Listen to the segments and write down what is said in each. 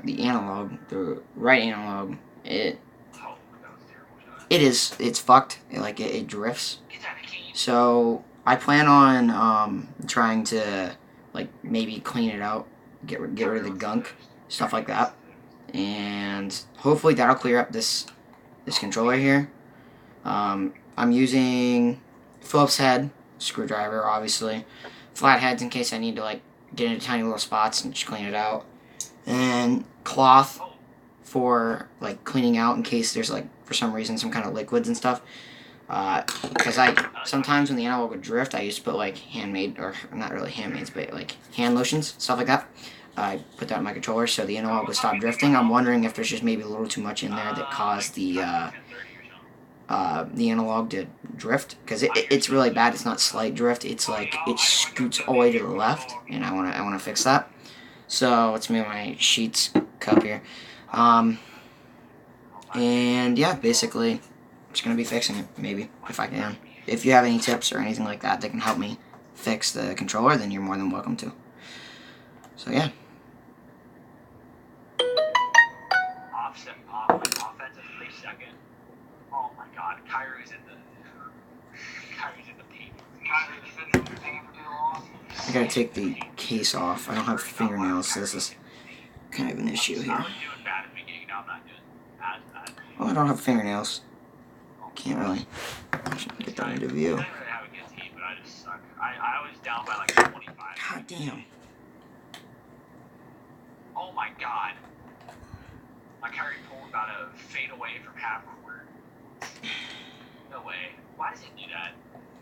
the analog, the right analog, it's fucked. It drifts. So I plan on trying to like maybe clean it out, get rid of the gunk, stuff like that, and hopefully that'll clear up this controller here. I'm using Phillips head screwdriver, obviously, flatheads in case I need to like get into tiny little spots and just clean it out, and cloth for like cleaning out in case there's like for some reason some kind of liquids and stuff. Because sometimes when the analog would drift, I used to put like handmade, or not really handmade, but like hand lotions, stuff like that. I put that in my controller so the analog would stop drifting. I'm wondering if there's just maybe a little too much in there that caused the analog to drift, because it's really bad. It's not slight drift. It's like it scoots all the way to the left, and I wanna fix that. So let's move my sheets cup here. And yeah, basically, I'm just gonna be fixing it, maybe, if I can. If you have any tips or anything like that that can help me fix the controller, then you're more than welcome to. So yeah. Offensive 3 second. Oh my god, Kyrie's in the paint. I gotta take the case off. I don't have fingernails, so this is kind of an issue here. Oh, I don't have fingernails. Can't really get that into view. God damn. Oh my god. My Kyrie pulled about a fade away from half court. No way. Why does he do that?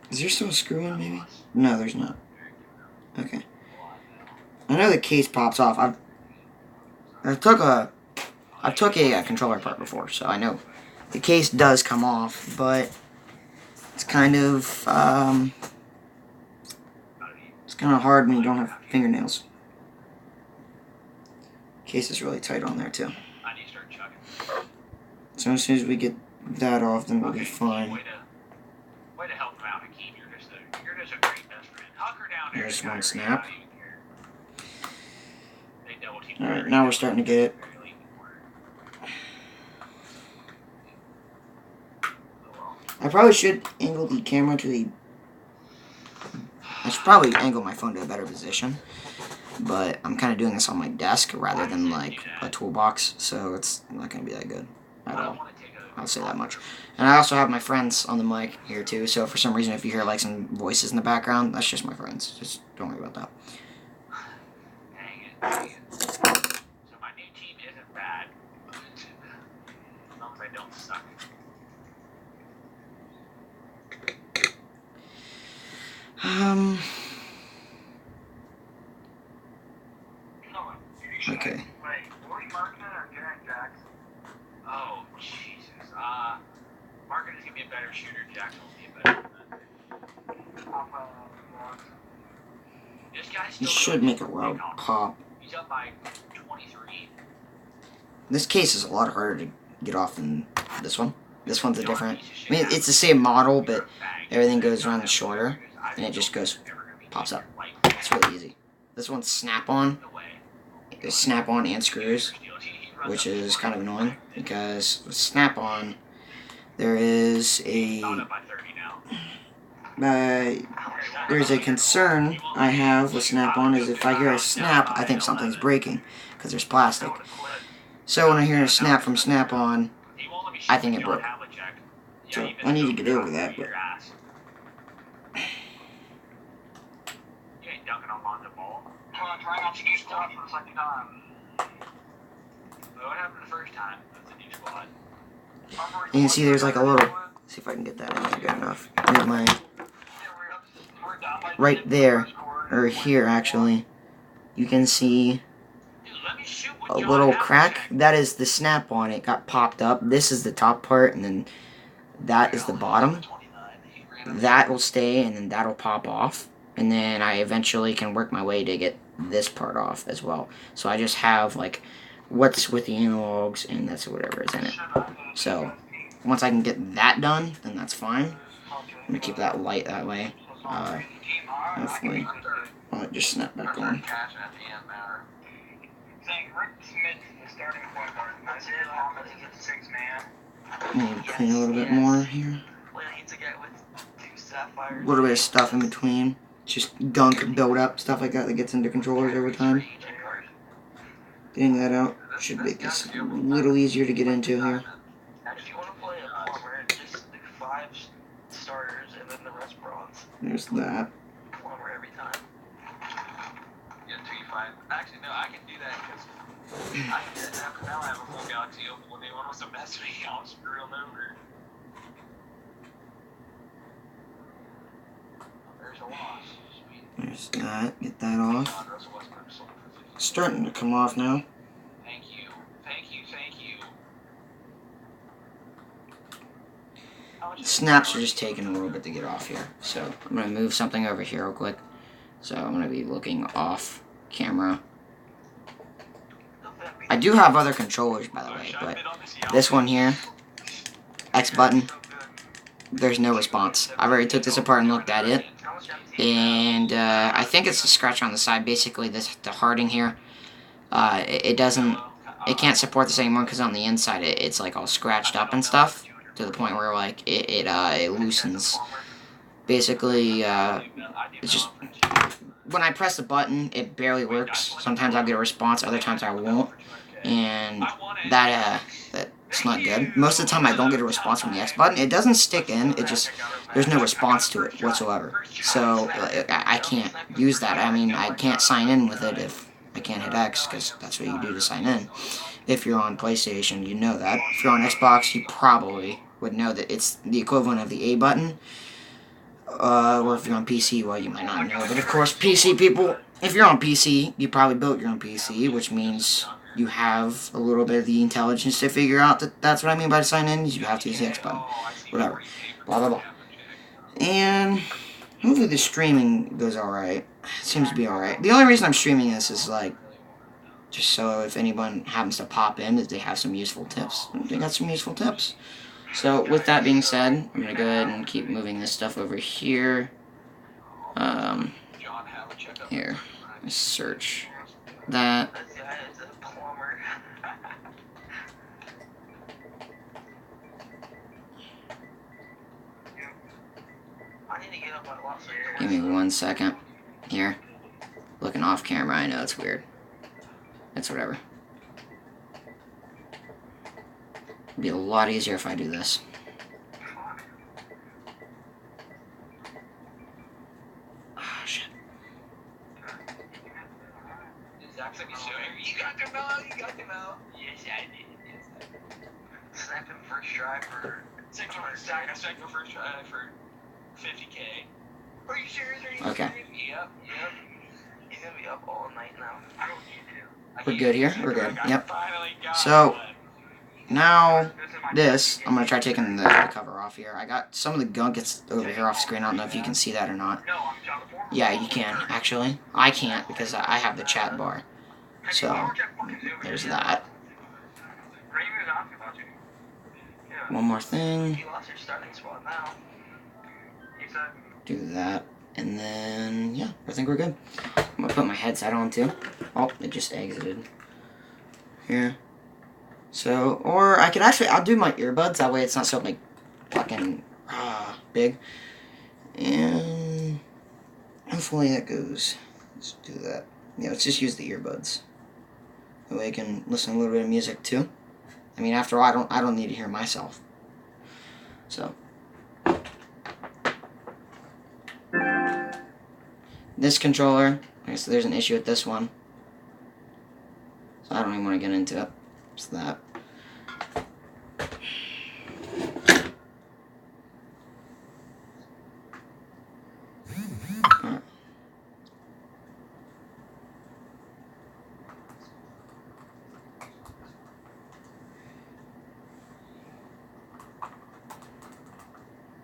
Is there still a screw in, maybe? No, there's not. Okay. I know the case pops off. I've took a controller apart before, so I know the case does come off, but it's kind of hard when you don't have fingernails. Case is really tight on there too. So as soon as we get that off, then we'll be fine. Way to help him out, Hakeem. You're just a great best friend. Hunker down there. There's one snap. Alright, now we're starting to get it. I probably should angle the camera to I should probably angle my phone to a better position, but I'm kind of doing this on my desk rather than like a toolbox, so it's not going to be that good at all. I'll say that much. And I also have my friends on the mic here too, so for some reason if you hear like some voices in the background, that's just my friends. Just don't worry about that. Dang it. So my new team isn't bad. As long as I don't suck. Okay. Oh, Jesus. Market is going to be a better shooter. Jackson will be a better This guy's still You should make a loud pop. He's up by 23. This case is a lot harder to get off than this one. This one's a different... I mean, it's the same model, but everything goes around shorter, and it just goes... pops up. It's really easy. This one's snap-on. It's snap-on and screws, which is kind of annoying, because with snap-on, there is a... there's a concern I have with snap-on is if I hear a snap, I think something's breaking, because there's plastic. So when I hear a snap from snap-on, I think it broke. So I need to get over that, but... Try not to do stuff for the second time. What happened the first time? That's a new squad. You can see there's like a little... Let's see if I can get that in there good enough. Here's my... Right there, or here actually, you can see a little crack. That is the snap-on. It got popped up. This is the top part, and then that is the bottom. That will stay, and then that'll pop off. And then I eventually can work my way to get this part off as well. So I just have like what's with the analogs, and that's whatever is in it. So once I can get that done, then that's fine. I'm gonna keep that light that way. Hopefully, I'll just snap back on. saying Rick Smith's the starting point guard. And I said, I'm going to get 6 man. Maybe clean a little bit more here. A little bit of stuff in between. Just gunk build up, stuff like that gets into controllers over time. Getting that out should make this a little easier to get into here. Actually, you want to play a plumber, just like 5 starters and then the rest bronze. There's that. Plumber every time. Yeah, 2-5. Actually, no, I can do that because I can do that now. I have a full Galaxy Opal. When anyone wants to mess with me, I'll screw them over. There's a loss. Sweet. There's that. Get that off. Starting to come off now. Thank you. Thank you. Thank you. Snaps are just taking a little bit to get off here. So I'm going to move something over here real quick. So I'm going to be looking off camera. I do have other controllers, by the way, but this one here, X button, there's no response. I already took this apart and looked at it. And I think it's a scratch on the side. Basically, the harding here, it can't support this anymore because on the inside it's like all scratched up and stuff to the point where like it loosens. Basically, it's just when I press the button, it barely works. Sometimes I'll get a response, other times I won't, and that's not good. Most of the time, I don't get a response from the X button. It doesn't stick in. It just there's no response to it whatsoever. So I can't use that. I mean, I can't sign in with it if I can't hit X, because that's what you do to sign in. If you're on PlayStation, you know that. If you're on Xbox, you probably would know that it's the equivalent of the A button. Or if you're on PC, well, you might not know. But of course, PC people, if you're on PC, you probably built your own PC, which means you have a little bit of the intelligence to figure out that that's what I mean by sign in, is you have to use the X button. Whatever. Blah, blah, blah. And hopefully the streaming goes alright. Seems to be alright. The only reason I'm streaming this is, like, just so if anyone happens to pop in, that they have some useful tips. They got some useful tips. So, with that being said, I'm going to go ahead and keep moving this stuff over here. Here. Let's search that. Give me 1 second. Here. Looking off camera, I know it's weird. It's whatever. It'd be a lot easier if I do this. Oh, shit. You got them out, you got them out. Yes, I did. Yes, I did. Snap him first try for 600 stack. I stacked him first try for 50K. Are you serious? Are you okay. Serious? Yep. He's gonna be up all night now. I don't need to. We're good here? We're good. Yep. So, now, this, I'm going to try taking the cover off here. I got some of the gunk gets over here off screen. I don't know if you can see that or not. Yeah, you can, actually. I can't because I have the chat bar. So, there's that. One more thing. Do that. And then, yeah, I think we're good. I'm going to put my headset on too. Oh, it just exited. Here. So, or I could actually, I'll do my earbuds, that way it's not so, like, fucking, big. And, hopefully that goes. Let's do that. Yeah, let's just use the earbuds. That way I can listen to a little bit of music, too. I mean, after all, I don't need to hear myself. So. This controller, okay, so there's an issue with this one. So I don't even want to get into it. Just that.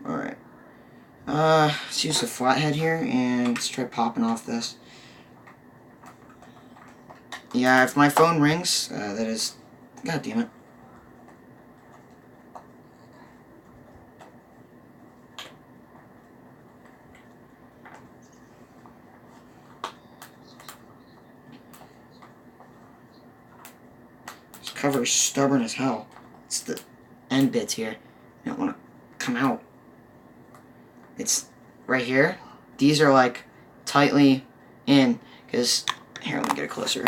Alright. Let's use the flathead here and let's try popping off this. Yeah, if my phone rings, that is... God damn it. cover is stubborn as hell. It's the end bits here. You don't want to come out. It's right here. These are like tightly in, because here, let me get it closer.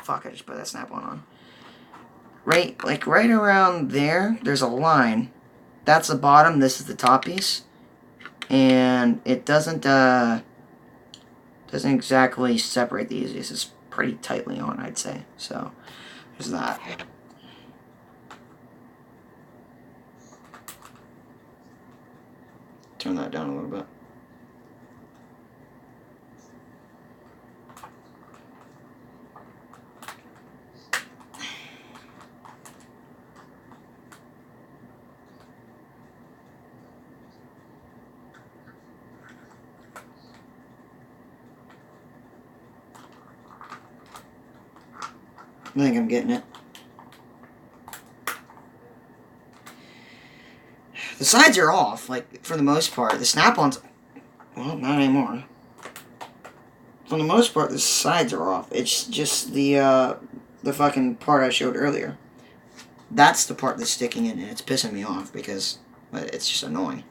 Fuck, I just put that snap-on on. Right around there, there's a line. That's the bottom, this is the top piece. And it doesn't exactly separate the easiest. It's pretty tightly on, I'd say. So, there's that. Turn that down a little bit. I think I'm getting it. The sides are off, like, for the most part. The snap-ons, well, not anymore. For the most part, the sides are off. It's just the fucking part I showed earlier. That's the part that's sticking in, and it's pissing me off because it's just annoying.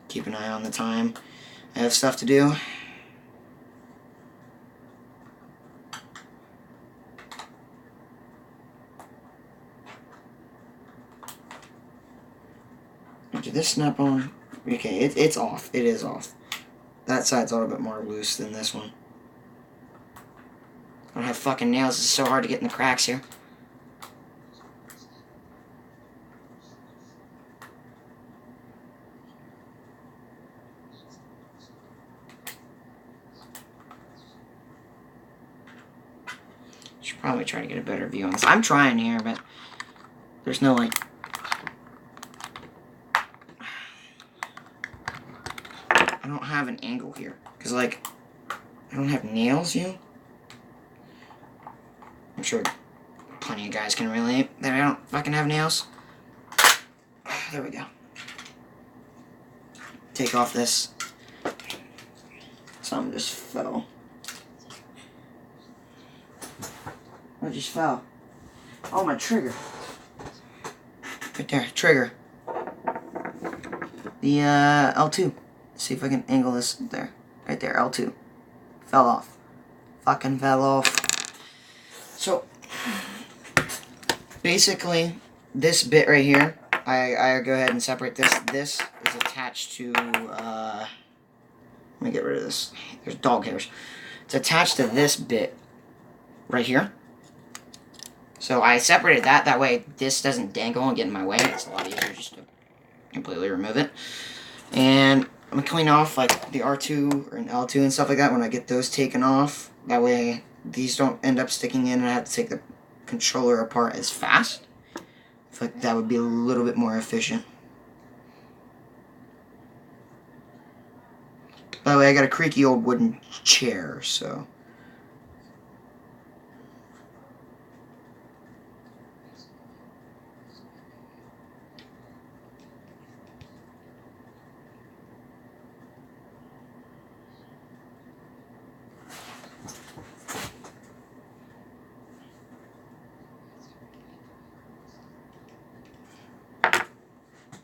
Keep an eye on the time. I have stuff to do. Did this snap on? Okay, it's off. It is off. That side's a little bit more loose than this one. I don't have fucking nails. It's so hard to get in the cracks here. Should probably try to get a better view on this. I'm trying here, but there's no, like... I don't have an angle here. Because, like, I don't have nails, you know? I'm sure plenty of guys can relate that I don't fucking have nails. There we go. Take off this. Something just fell. What just fell? Oh, my trigger. Right there, trigger. The L2. Let's see if I can angle this there. Right there, L2. Fell off. Fucking fell off. So, basically, this bit right here, I go ahead and separate this. This is attached to, let me get rid of this. There's dog hairs. It's attached to this bit right here. So I separated that way this doesn't dangle and get in my way. It's a lot easier just to completely remove it. And I'm going to clean off like the R2 and L2 and stuff like that when I get those taken off. That way these don't end up sticking in and I have to take the controller apart as fast. I feel like that would be a little bit more efficient. By the way, I got a creaky old wooden chair, so...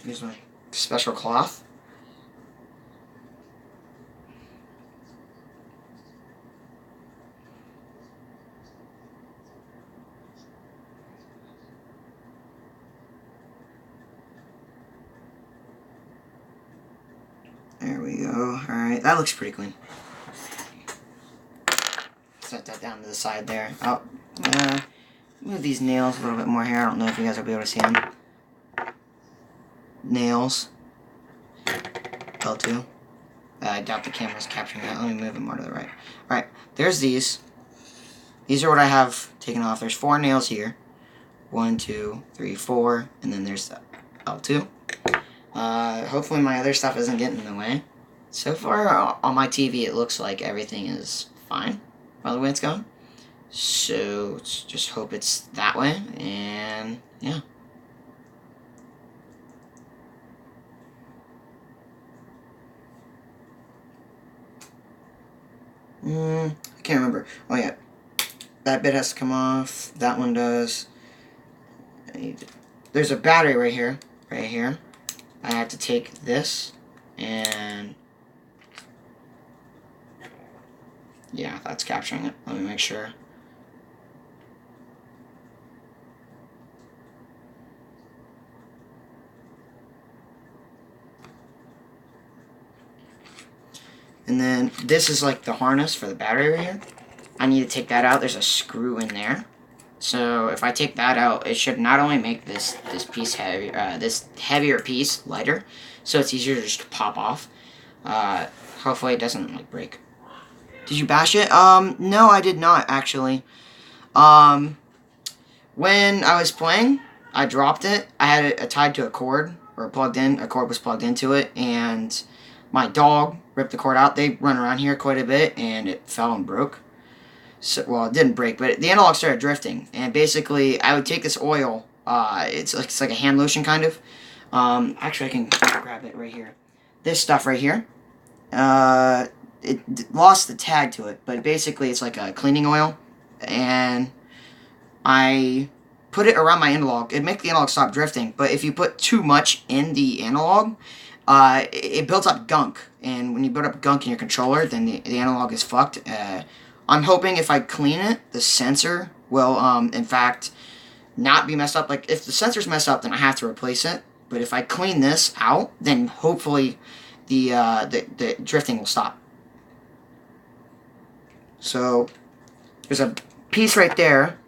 Here's my special cloth. There we go. Alright, that looks pretty clean. Set that down to the side there. Oh, move these nails a little bit more here. I don't know if you guys will be able to see them. Nails. L2. I doubt the camera's capturing that. Let me move it more to the right. Alright, there's these. These are what I have taken off. There's 4 nails here. 1, 2, 3, 4. And then there's the L2. Hopefully my other stuff isn't getting in the way. So far on my TV it looks like everything is fine by the way it's going. So let's just hope it's that way. And yeah. I can't remember. Oh yeah, that bit has to come off. That one does. There's a battery right here. Right here. I have to take this and yeah, that's capturing it. Let me make sure. And then this is like the harness for the battery right here. I need to take that out. There's a screw in there. So if I take that out, it should not only make this piece heavy, this heavier piece lighter, so it's easier just to pop off. Hopefully it doesn't like break. Did you bash it? No, I did not actually. When I was playing, I dropped it. I had it tied to a cord, or plugged in. A cord was plugged into it, and my dog ripped the cord out. They run around here quite a bit, and it fell and broke. So, well, it didn't break, but the analog started drifting. And basically, I would take this oil. It's like a hand lotion kind of. Actually, I can grab it right here. This stuff right here. It lost the tag to it, but basically, it's like a cleaning oil, and I put it around my analog. It'd make the analog stop drifting, but if you put too much in the analog, it builds up gunk. And when you build up gunk in your controller, then the analog is fucked. I'm hoping if I clean it, the sensor will, in fact, not be messed up. Like, if the sensor's messed up, then I have to replace it. But if I clean this out, then hopefully the drifting will stop. So, there's a piece right there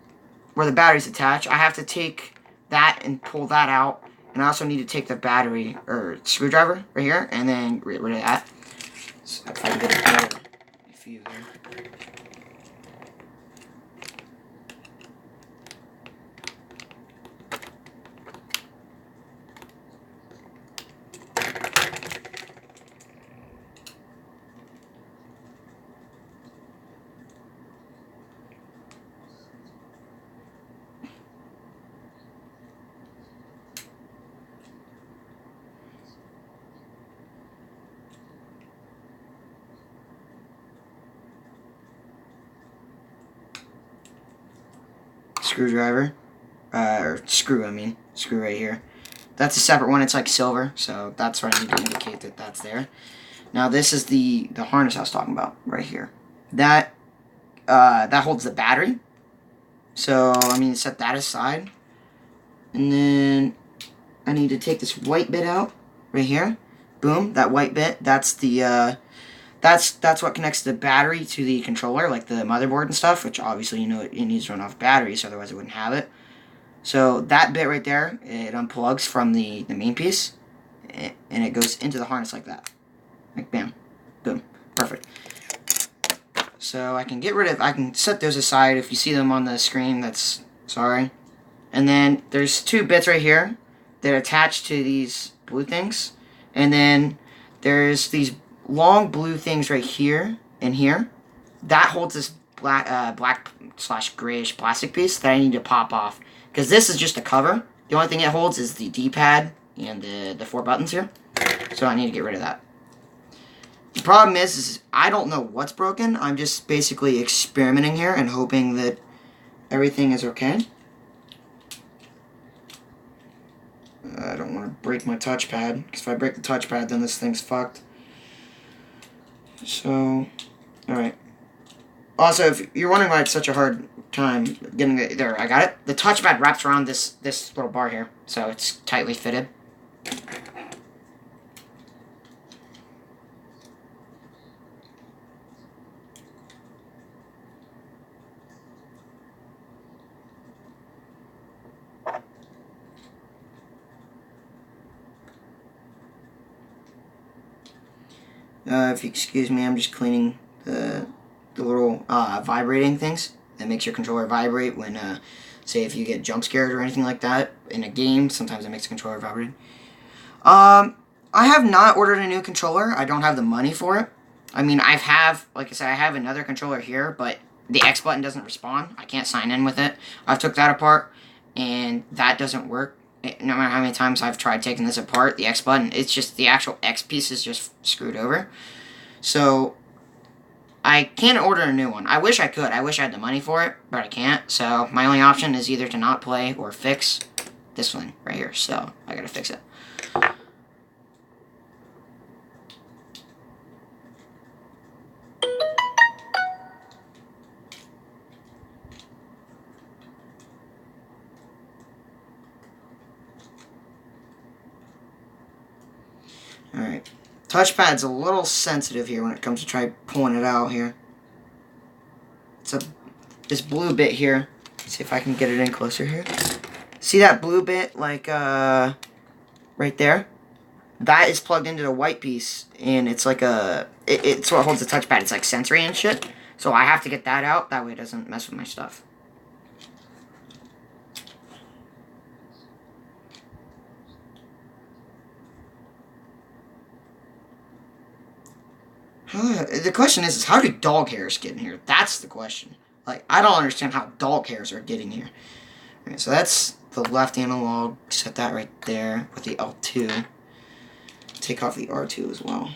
where the battery's attached. I have to take that and pull that out. And I also need to take the battery, or screwdriver, right here, and then get rid of that. So if I can get a better view here. Screwdriver, or screw, I mean, screw right here. That's a separate one. It's like silver, so that's where I need to indicate that that's there. Now this is the harness I was talking about right here. That holds the battery. So I mean, set that aside, and then I need to take this white bit out right here. Boom, that white bit. That's the that's what connects the battery to the controller, like the motherboard and stuff. Which obviously it needs to run off batteries, otherwise it wouldn't have it. So that bit right there, it unplugs from the main piece, and it goes into the harness like that. Like bam, boom, perfect. So I can set those aside. If you see them on the screen, that's sorry. And then there's two bits right here that attach to these blue things. And then there's these long blue things right here and here. That holds this black slash grayish plastic piece that I need to pop off. Because this is just a cover. The only thing it holds is the D-pad and the 4 buttons here. So I need to get rid of that. The problem is I don't know what's broken. I'm just basically experimenting here and hoping that everything is okay. I don't want to break my touchpad, because if I break the touchpad, then this thing's fucked. So, alright. Also, if you're wondering why it's such a hard time getting it there, I got it. The touchpad wraps around this little bar here, so it's tightly fitted. If you excuse me, I'm just cleaning the little vibrating things that makes your controller vibrate when, say, if you get jump scared or anything like that in a game. Sometimes it makes the controller vibrate. I have not ordered a new controller. I don't have the money for it. I mean, like I said, I have another controller here, but the X button doesn't respond. I can't sign in with it. I've took that apart, and that doesn't work. No matter how many times I've tried taking this apart, the X button, it's just the actual X piece is just screwed over. So I can't order a new one. I wish I could. I wish I had the money for it, but I can't. So my only option is either to not play or fix this one right here. So I gotta fix it. Alright. Touchpad's a little sensitive here when it comes to try pulling it out here. It's this blue bit here. Let's see if I can get it in closer here. See that blue bit, like, right there? That is plugged into the white piece, and it's like it's what holds the touchpad. It's like sensory and shit. So I have to get that out, that way it doesn't mess with my stuff. The question is how do dog hairs get in here? That's the question. Like, I don't understand how dog hairs are getting here. Okay, so that's the left analog. Set that right there with the L2. Take off the R2 as well.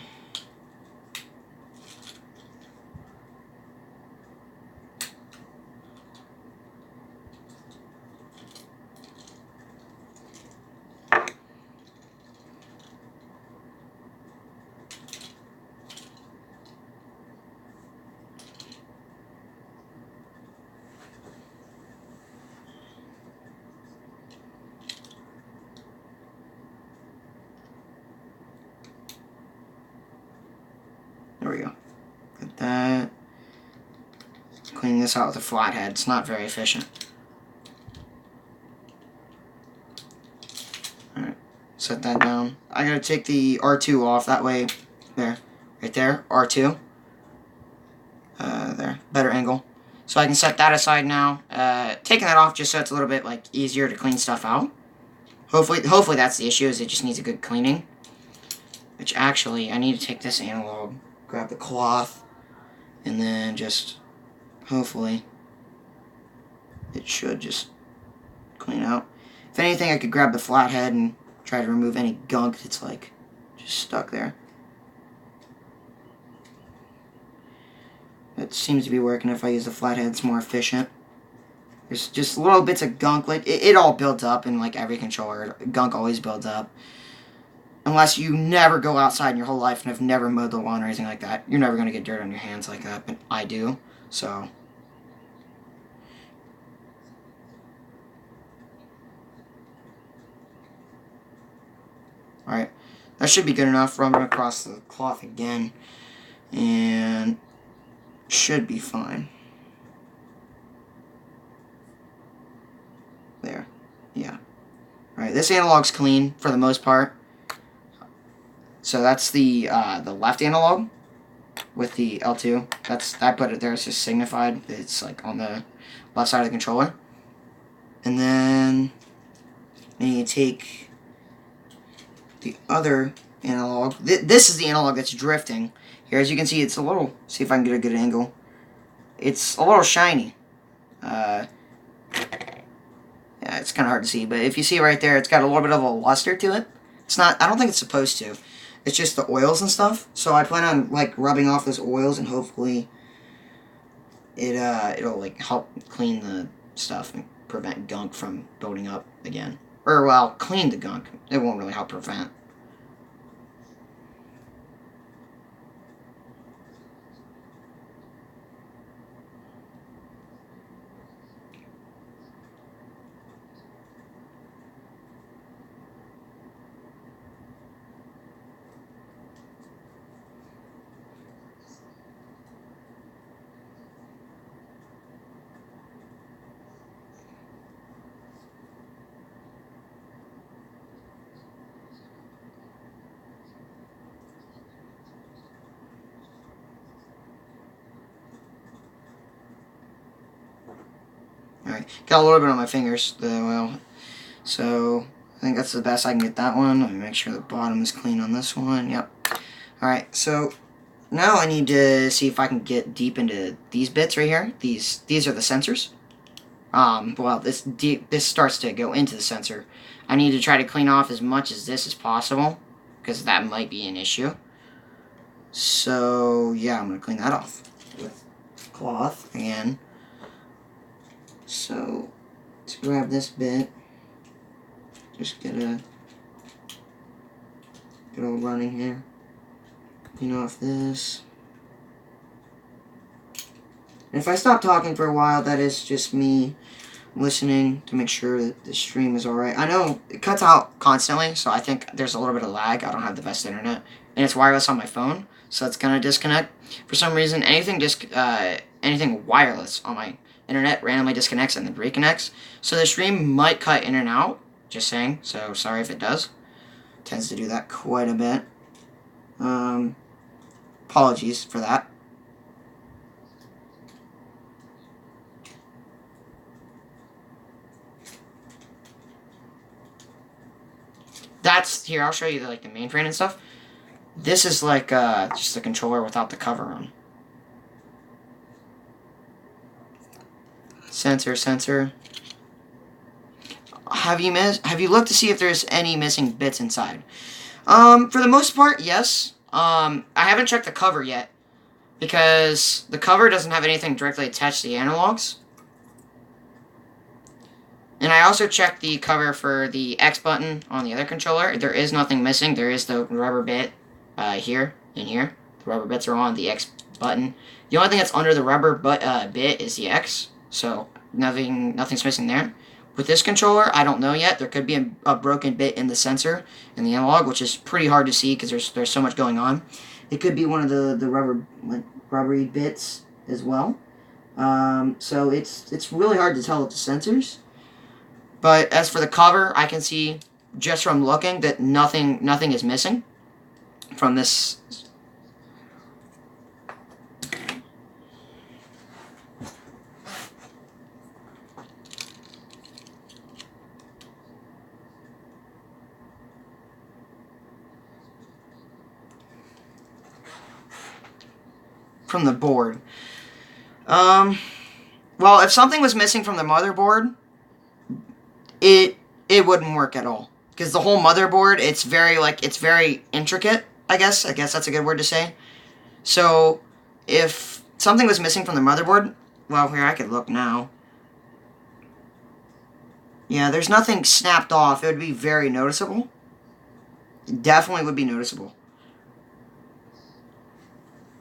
There we go. Get that. Cleaning this out with a flathead. It's not very efficient. Alright. Set that down. I gotta take the R2 off. That way, there. Right there. R2. There. Better angle. So I can set that aside now. Taking that off just so it's a little bit like easier to clean stuff out. Hopefully that's the issue, is it just needs a good cleaning. Which actually, I need to take this analog, grab the cloth, and then just, hopefully, it should just clean out. If anything, I could grab the flathead and try to remove any gunk that's like just stuck there. It seems to be working. If I use the flathead, it's more efficient. There's just little bits of gunk, like it all builds up in like every controller. Gunk always builds up. Unless you never go outside in your whole life and have never mowed the lawn or anything like that. You're never going to get dirt on your hands like that, but I do, so. Alright, that should be good enough. Run it across the cloth again, and should be fine. There, yeah. Alright, this analog's clean for the most part. So that's the left analog with the L2. I put it there. It's just signified. It's like on the left side of the controller. And then I need to take the other analog. This is the analog that's drifting. Here, as you can see, it's a little. See if I can get a good angle. It's a little shiny. Yeah, it's kind of hard to see, but if you see right there, it's got a little bit of a luster to it. It's not. I don't think it's supposed to. It's just the oils and stuff. So I plan on like rubbing off those oils, and hopefully it'll like help clean the stuff and prevent gunk from building up again. Or well, clean the gunk. It won't really help prevent. Alright, got a little bit on my fingers, the oil. So, I think that's the best I can get that one. Let me make sure the bottom is clean on this one. Yep. Alright, so now I need to see if I can get deep into these bits right here. These are the sensors. Well, this starts to go into the sensor. I need to try to clean off as much as this as possible, because that might be an issue. So, yeah, I'm going to clean that off. cloth again. So let's grab this bit. Just get a good old running here. Clean off this. And if I stop talking for a while, that is just me listening to make sure that the stream is alright. I know it cuts out constantly, so I think there's a little bit of lag. I don't have the best internet. And it's wireless on my phone, so it's gonna disconnect. For some reason, anything wireless on my internet randomly disconnects and then reconnects. So the stream might cut in and out, just saying. So sorry if it does. It tends to do that quite a bit. Apologies for that. That's, here, I'll show you the mainframe and stuff. This is like just the controller without the cover on. Sensor. Have you looked to see if there's any missing bits inside? For the most part, yes. I haven't checked the cover yet because the cover doesn't have anything directly attached to the analogs. And I also checked the cover for the X button on the other controller. There is nothing missing. There is the rubber bit here and here. The rubber bits are on the X button. The only thing that's under the rubber bit is the X. So nothing's missing there. With this controller, I don't know yet. There could be a broken bit in the sensor and the analog, which is pretty hard to see because there's so much going on. It could be one of the rubbery bits as well. So it's really hard to tell with the sensors. But as for the cover, I can see just from looking that nothing is missing from this. From the board. Well, if something was missing from the motherboard, it wouldn't work at all. Because the whole motherboard, it's very intricate, I guess. I guess that's a good word to say. So, if something was missing from the motherboard, well, here, I could look now. Yeah, there's nothing snapped off. It would be very noticeable. It definitely would be noticeable.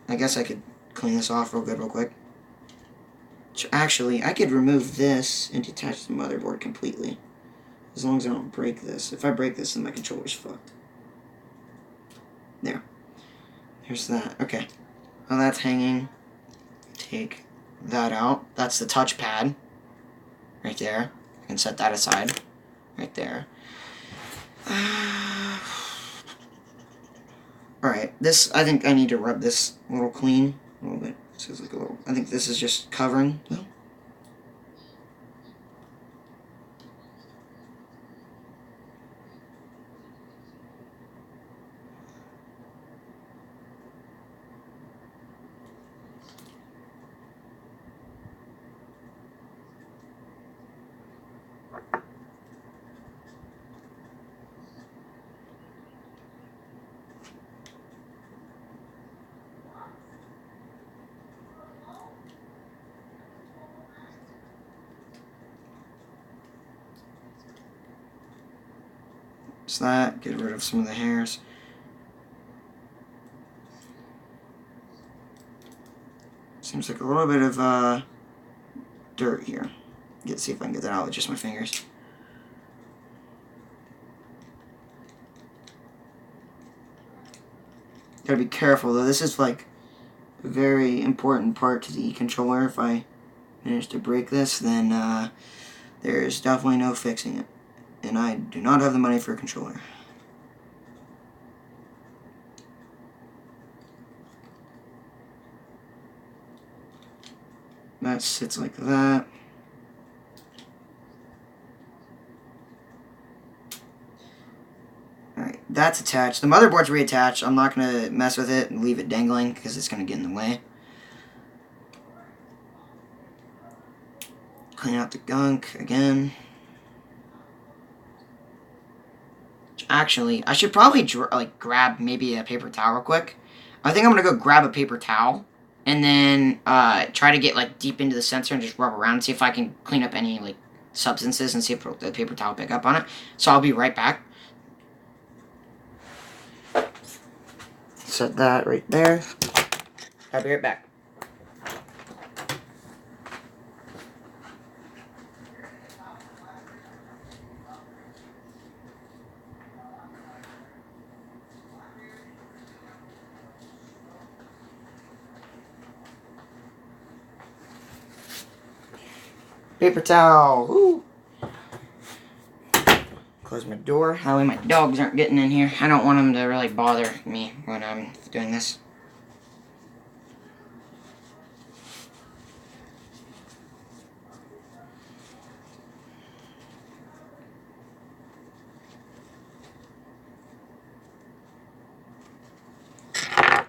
I guess I could clean this off real quick. Actually, I could remove this and detach the motherboard completely. As long as I don't break this. If I break this, then my controller's fucked. There. There's that. Okay. Well, that's hanging. Take that out. That's the touchpad. Right there. I can set that aside. Right there. Alright. This, I think I need to rub this a little clean. A little bit. So it's like a little, I think this is just covering, though. So that, get rid of some of the hairs. Seems like a little bit of dirt here. See if I can get that out with just my fingers. Gotta be careful though. This is like a very important part to the controller. If I manage to break this, then there's definitely no fixing it. And I do not have the money for a controller. That sits like that. Alright, that's attached. The motherboard's reattached. I'm not going to mess with it and leave it dangling because it's going to get in the way. Clean out the gunk again. Actually, I should probably grab maybe a paper towel real quick. I think I'm going to go grab a paper towel and then try to get like deep into the sensor and just rub around and see if I can clean up any like substances and see if the paper towel will pick up on it. So I'll be right back. Set that right there. I'll be right back. Paper towel. Woo. Close my door. That way my dogs aren't getting in here. I don't want them to really bother me when I'm doing this.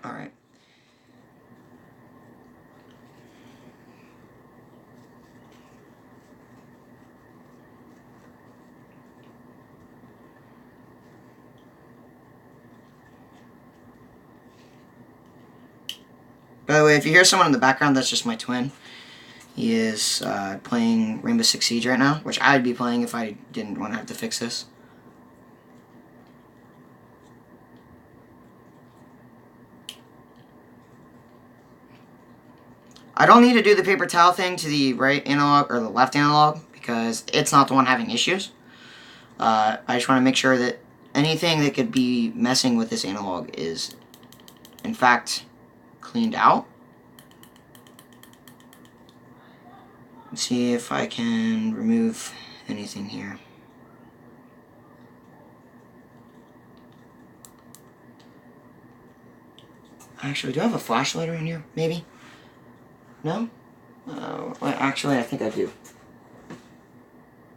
Alright. By the way, if you hear someone in the background, that's just my twin. He is playing Rainbow Six Siege right now, which I'd be playing if I didn't want to have to fix this. I don't need to do the paper towel thing to the right analog or the left analog because it's not the one having issues. I just want to make sure that anything that could be messing with this analog is, in fact, cleaned out. Let's see if I can remove anything here. Actually, do I have a flashlight around here? Maybe? No? Well, actually, I think I do.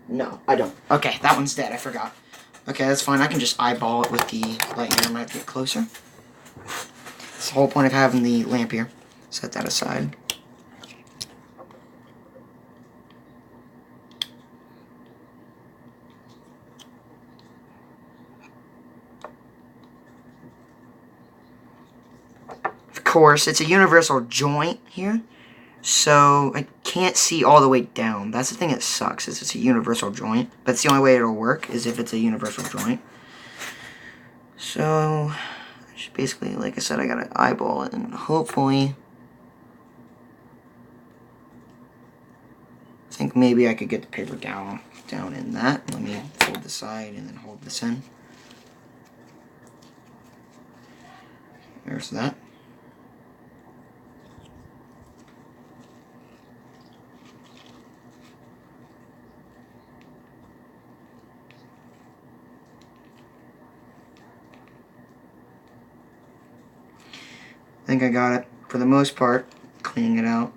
No, I don't. Okay, that one's dead. I forgot. Okay, that's fine. I can just eyeball it with the light here. I'm going to have to get closer. That's the whole point of having the lamp here. Set that aside. Of course, it's a universal joint here. So I can't see all the way down. That's the thing that sucks, is it's a universal joint. But it's the only way it'll work is if it's a universal joint. So just basically, like I said, I gotta eyeball it and hopefully I think maybe I could get the paper down in that. Let me fold the side and then hold this in. There's that. I think I got it, for the most part, cleaning it out.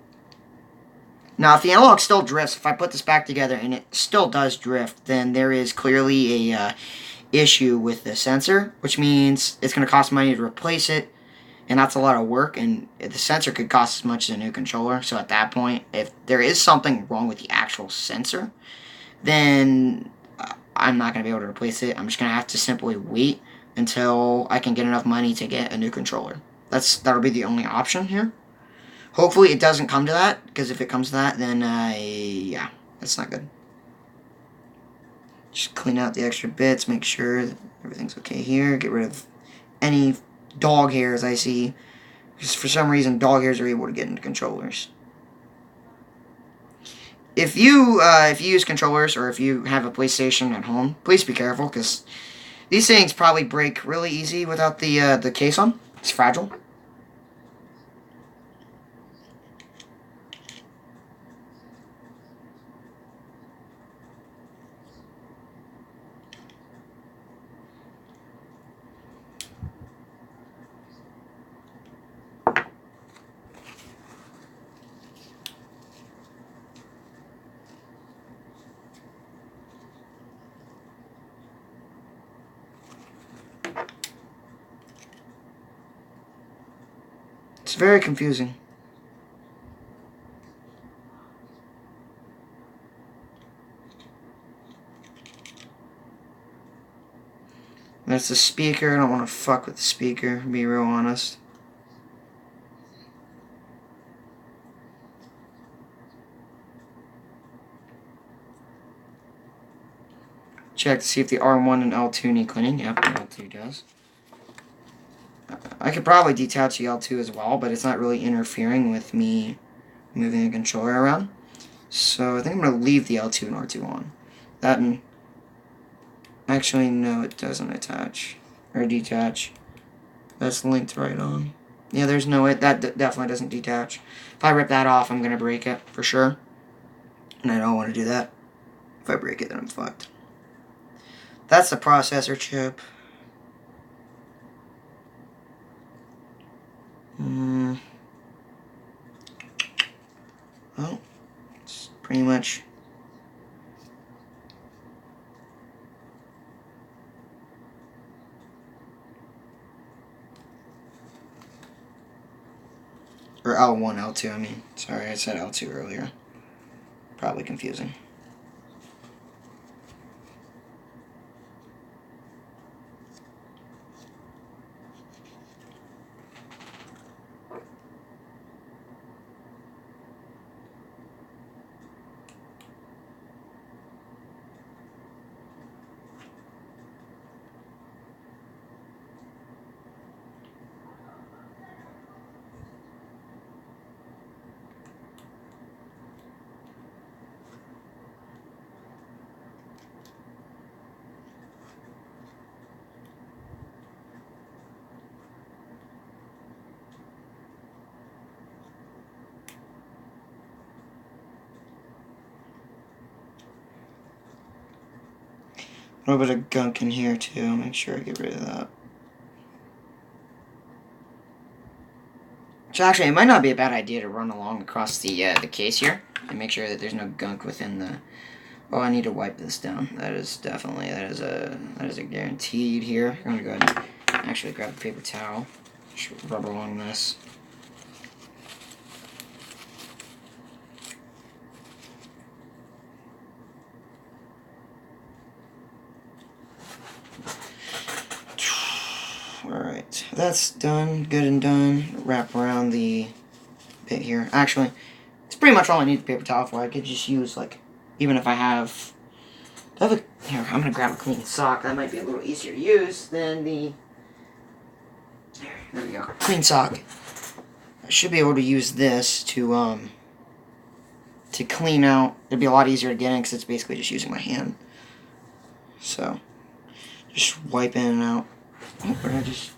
Now, if the analog still drifts, if I put this back together and it still does drift, then there is clearly a issue with the sensor, which means it's going to cost money to replace it, and that's a lot of work, and the sensor could cost as much as a new controller. So at that point, if there is something wrong with the actual sensor, then I'm not going to be able to replace it. I'm just going to have to simply wait until I can get enough money to get a new controller. That'll be the only option here. Hopefully it doesn't come to that, because if it comes to that, then, yeah, that's not good. Just clean out the extra bits, make sure that everything's okay here, get rid of any dog hairs I see, because for some reason dog hairs are able to get into controllers. If you use controllers, or if you have a PlayStation at home, please be careful, because these things probably break really easy without the case on. It's fragile. It's very confusing. That's the speaker. I don't want to fuck with the speaker, to be real honest. check to see if the R1 and L2 need cleaning. Yep, the L2 does. I could probably detach the L2 as well, but it's not really interfering with me moving the controller around. So I think I'm going to leave the L2 and R2 on. That and... Actually, no, it doesn't attach. Or detach. That's linked right on. Yeah, there's no way. That definitely doesn't detach. If I rip that off, I'm going to break it, for sure. And I don't want to do that. If I break it, then I'm fucked. That's the processor chip. Well, it's pretty much... Or L1, L2, I mean. Sorry, I said L2 earlier. Probably confusing. A little bit of gunk in here too. Make sure I get rid of that. So actually, it might not be a bad idea to run along across the case here and make sure that there's no gunk within the. Oh, I need to wipe this down. That is definitely that is a guaranteed here. I'm gonna go ahead and actually grab a paper towel. Just rub along this. Alright, that's done, good and done. Wrap around the bit here. Actually, it's pretty much all I need the paper towel for. I could just use, like, even if I have... Here, I'm going to grab a clean sock. That might be a little easier to use than the... There we go. Clean sock. I should be able to use this to clean out. It'd be a lot easier to get in because it's basically just using my hand. So, just wipe in and out. Oh, or I just...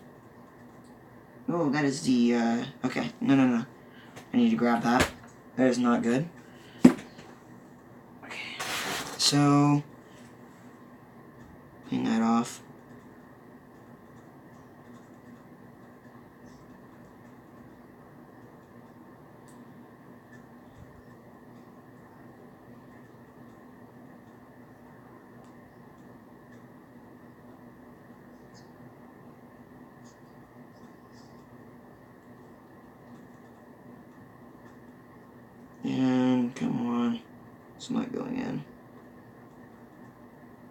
Oh, that is the, okay. No. I need to grab that. That is not good. Okay. So, clean that off. And, come on. It's not going in.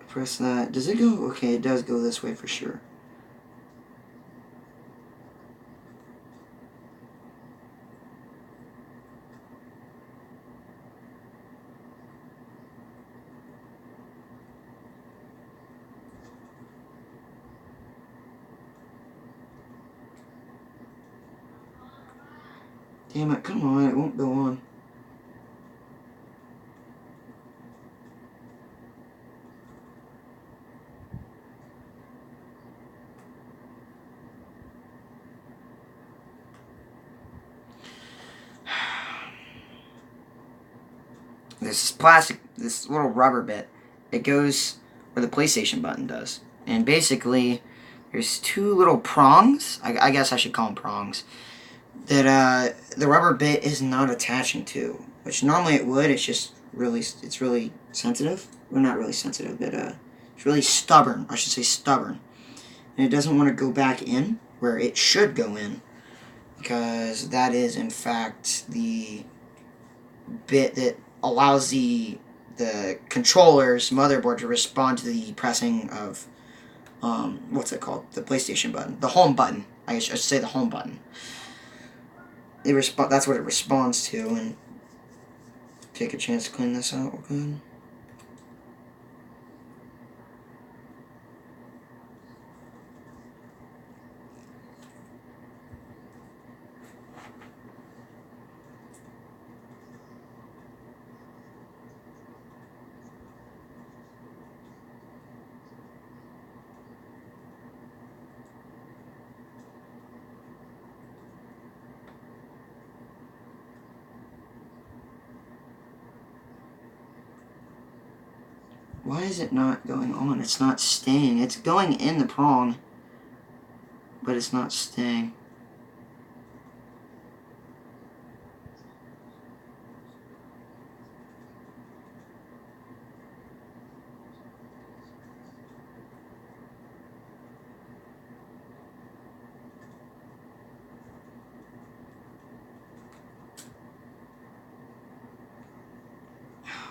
Press that. Does it go? Okay, it does go this way for sure. Damn it, come on, it won't go on. This plastic, this little rubber bit, it goes where the PlayStation button does. And basically, there's two little prongs, I guess I should call them prongs, that the rubber bit is not attaching to, which normally it would. It's just really, it's really sensitive. Well, not really sensitive, but it's really stubborn. I should say stubborn, and it doesn't want to go back in where it should go in, because that is in fact the bit that allows the controller's motherboard to respond to the pressing of what's it called? The PlayStation button, the home button. I should say the home button. That's what it responds to, and take a chance to clean this out. Good. Why is it not going on? It's not staying. It's going in the prong, but it's not staying.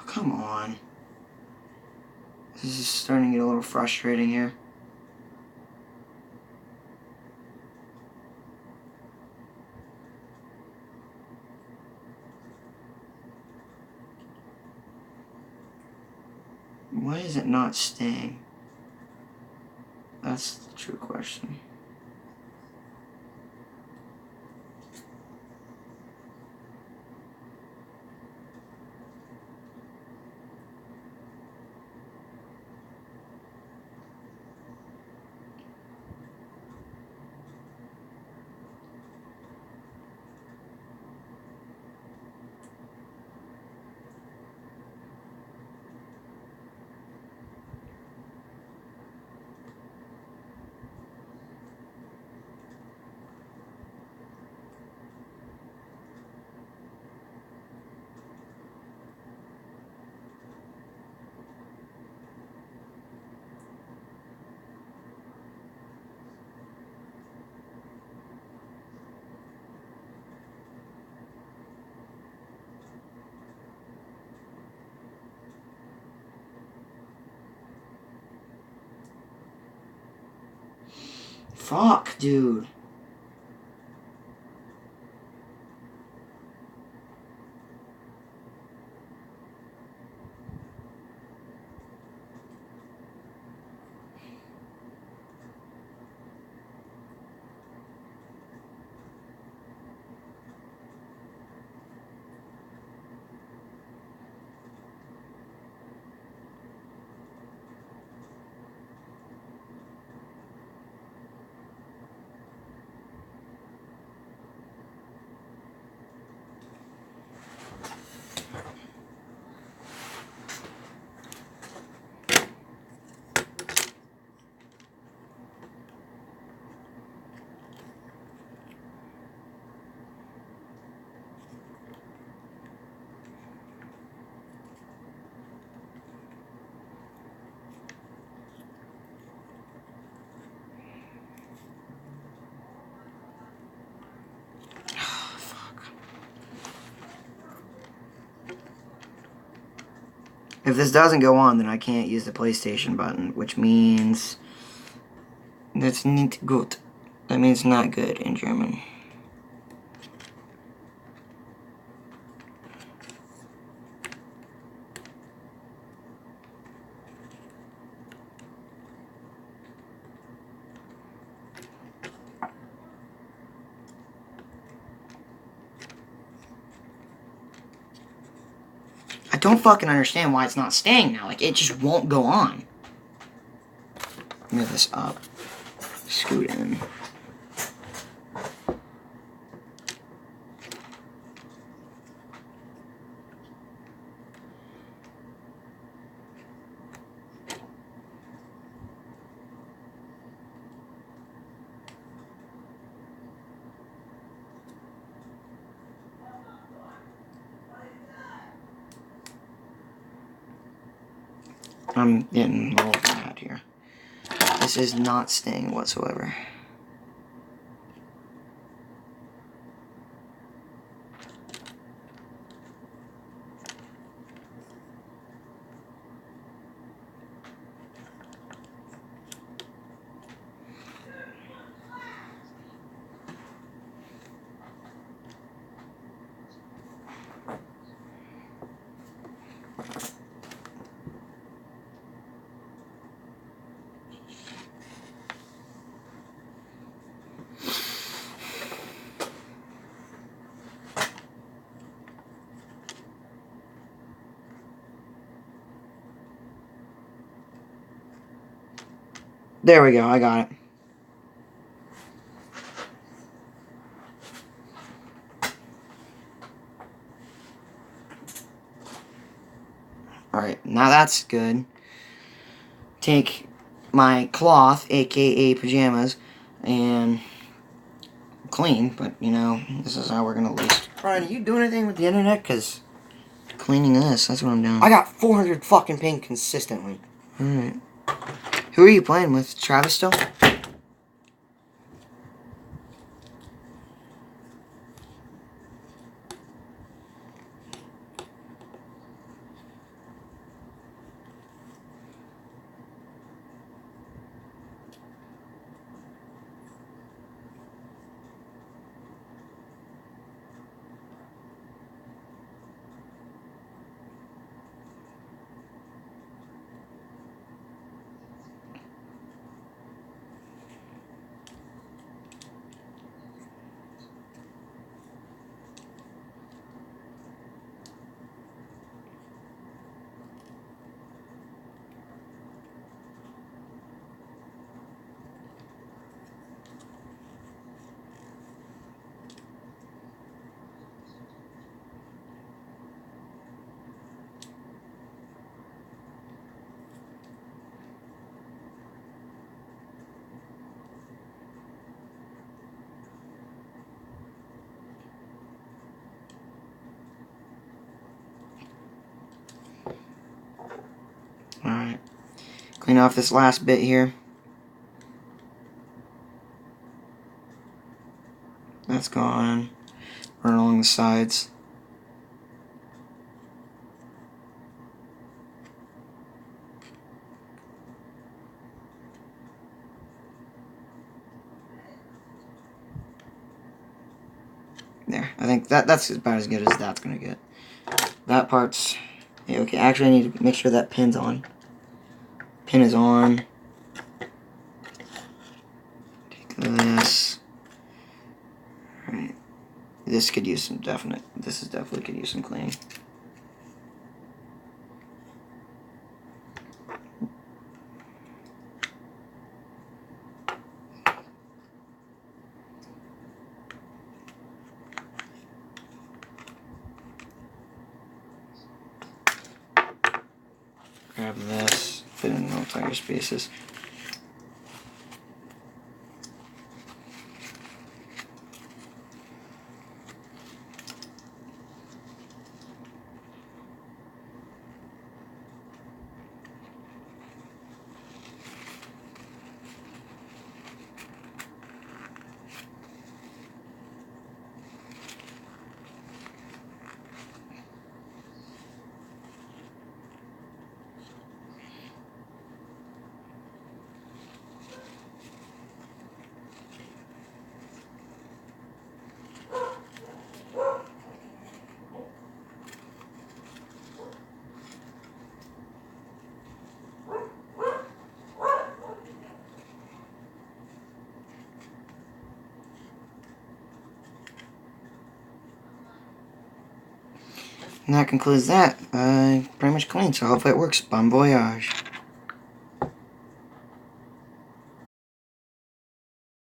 Come on. This is starting to get a little frustrating here. Why is it not staying? That's the true question. Fuck, dude. If this doesn't go on, then I can't use the PlayStation button, which means that's nicht gut. That means not good in German. I don't fucking understand why it's not staying now. Like, it just won't go on. Move this up. Scoot in. I'm getting a little mad here. This is not staying whatsoever. There we go, I got it. Alright, now that's good. take my cloth, aka pajamas, and clean, but you know, this is how we're gonna leave. Brian, are you doing anything with the internet? Cause cleaning this, that's what I'm doing. I got 400 fucking ping consistently. Alright. Who are you playing with? Travis still? Alright. Clean off this last bit here. That's gone. Run along the sides. There. I think that's about as good as that's gonna get. That part's okay. Actually, I need to make sure that pin's on. Pin is on. Take this. Alright. This could use some this is definitely could use some cleaning. Grab this, fit in no tire spaces. And that concludes that. Pretty much clean, so hopefully it works. Bon voyage.